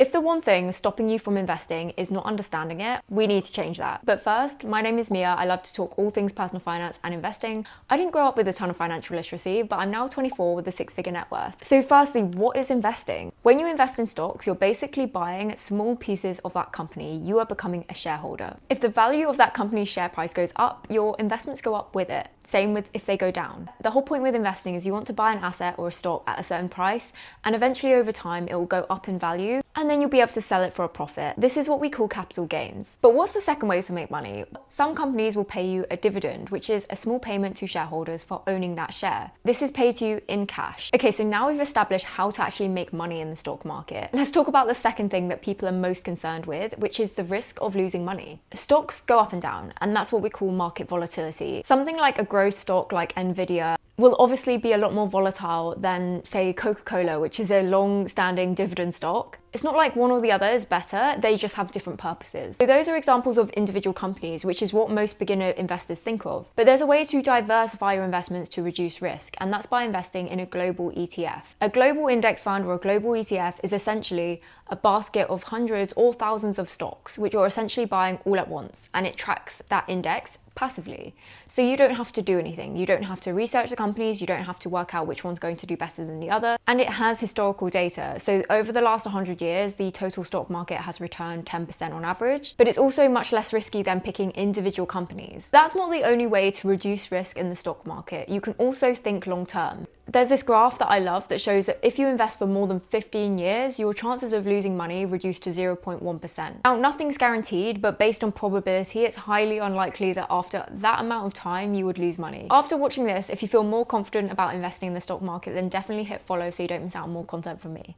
If the one thing stopping you from investing is not understanding it, we need to change that. But first, my name is Mia. I love to talk all things personal finance and investing. I didn't grow up with a ton of financial literacy, but I'm now 24 with a six-figure net worth. So firstly, what is investing? When you invest in stocks, you're basically buying small pieces of that company. You are becoming a shareholder. If the value of that company's share price goes up, your investments go up with it. Same with if they go down. The whole point with investing is you want to buy an asset or a stock at a certain price, and eventually over time it will go up in value, and then you'll be able to sell it for a profit. This is what we call capital gains. But what's the second way to make money? Some companies will pay you a dividend, which is a small payment to shareholders for owning that share. This is paid to you in cash. Okay, so now we've established how to actually make money in the stock market. Let's talk about the second thing that people are most concerned with, which is the risk of losing money. Stocks go up and down, and that's what we call market volatility. Something like a growth stock like Nvidia will obviously be a lot more volatile than, say, Coca-Cola, which is a long-standing dividend stock. It's not like one or the other is better, they just have different purposes. So those are examples of individual companies, which is what most beginner investors think of. But there's a way to diversify your investments to reduce risk, and that's by investing in a global ETF. A global index fund or a global ETF is essentially a basket of hundreds or thousands of stocks, which you're essentially buying all at once, and it tracks that index passively. So you don't have to do anything. You don't have to research the companies, you don't have to work out which one's going to do better than the other. And it has historical data. So over the last 100 years, the total stock market has returned 10% on average, but it's also much less risky than picking individual companies. That's not the only way to reduce risk in the stock market. You can also think long term. There's this graph that I love that shows that if you invest for more than 15 years, your chances of losing money reduce to 0.1%. Now, nothing's guaranteed, but based on probability, it's highly unlikely that after that amount of time, you would lose money. After watching this, if you feel more confident about investing in the stock market, then definitely hit follow so you don't miss out on more content from me.